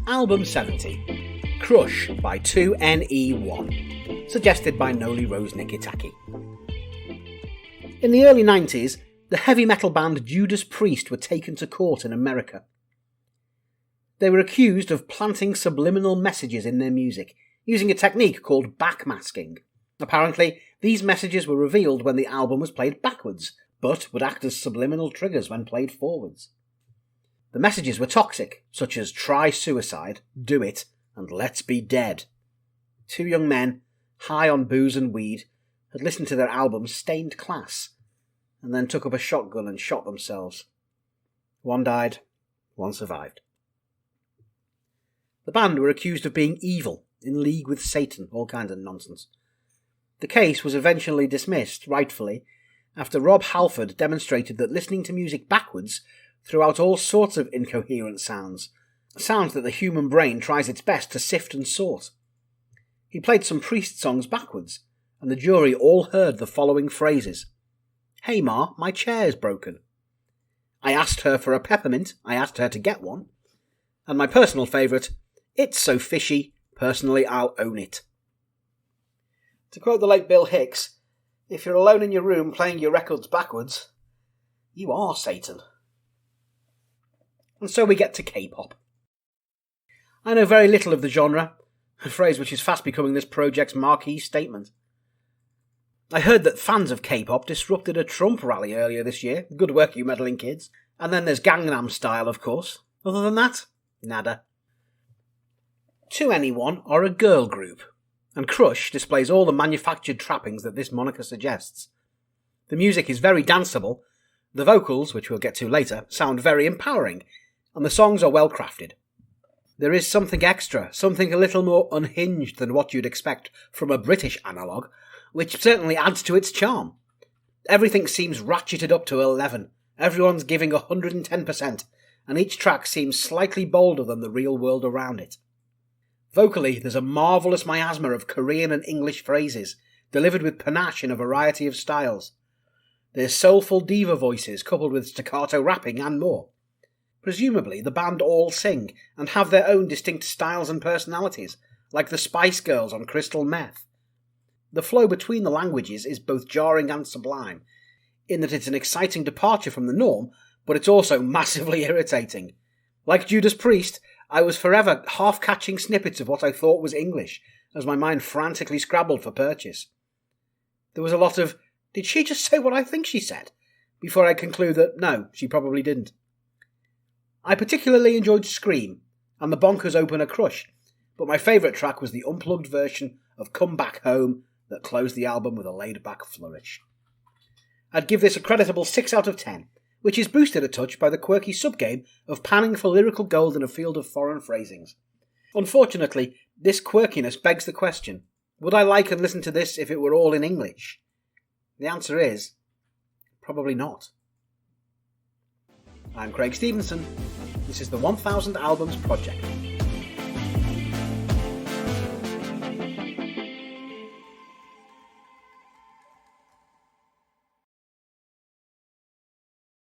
Album 70, Crush by 2NE1, suggested by Noli Rose Nikitaki. In the early 90s, the heavy metal band Judas Priest were taken to court in America. They were accused of planting subliminal messages in their music, using a technique called backmasking. Apparently, these messages were revealed when the album was played backwards, but would act as subliminal triggers when played forwards. The messages were toxic, such as try suicide, do it, and let's be dead. Two young men, high on booze and weed, had listened to their album Stained Class, and then took up a shotgun and shot themselves. One died, one survived. The band were accused of being evil, in league with Satan, all kinds of nonsense. The case was eventually dismissed, rightfully, after Rob Halford demonstrated that listening to music backwards threw out all sorts of incoherent sounds that the human brain tries its best to sift and sort. He played some Priest songs backwards, and the jury all heard the following phrases. "Hey Ma, my chair's broken. I asked her for a peppermint, I asked her to get one. And my personal favourite, it's so fishy, personally I'll own it." To quote the late Bill Hicks, if you're alone in your room playing your records backwards, you are Satan. And so we get to K-pop. I know very little of the genre, a phrase which is fast becoming this project's marquee statement. I heard that fans of K-pop disrupted a Trump rally earlier this year. Good work, you meddling kids. And then there's Gangnam Style, of course. Other than that, nada. 2NE1 are a girl group, and Crush displays all the manufactured trappings that this moniker suggests. The music is very danceable, the vocals, which we'll get to later, sound very empowering, and the songs are well crafted. There is something extra, something a little more unhinged than what you'd expect from a British analogue, which certainly adds to its charm. Everything seems ratcheted up to 11, everyone's giving 110%, and each track seems slightly bolder than the real world around it. Vocally, there's a marvellous miasma of Korean and English phrases, delivered with panache in a variety of styles. There's soulful diva voices coupled with staccato rapping and more. Presumably, the band all sing, and have their own distinct styles and personalities, like the Spice Girls on Crystal Meth. The flow between the languages is both jarring and sublime, in that it's an exciting departure from the norm, but it's also massively irritating. Like Judas Priest, I was forever half-catching snippets of what I thought was English, as my mind frantically scrabbled for purchase. There was a lot of, did she just say what I think she said? Before I conclude that, no, she probably didn't. I particularly enjoyed Scream, and the bonkers opener Crush, but my favourite track was the unplugged version of Come Back Home that closed the album with a laid-back flourish. I'd give this a creditable 6 out of 10, which is boosted a touch by the quirky subgame of panning for lyrical gold in a field of foreign phrasings. Unfortunately, this quirkiness begs the question, would I like and listen to this if it were all in English? The answer is, probably not. I'm Craig Stevenson. This is the 1000 Albums Project.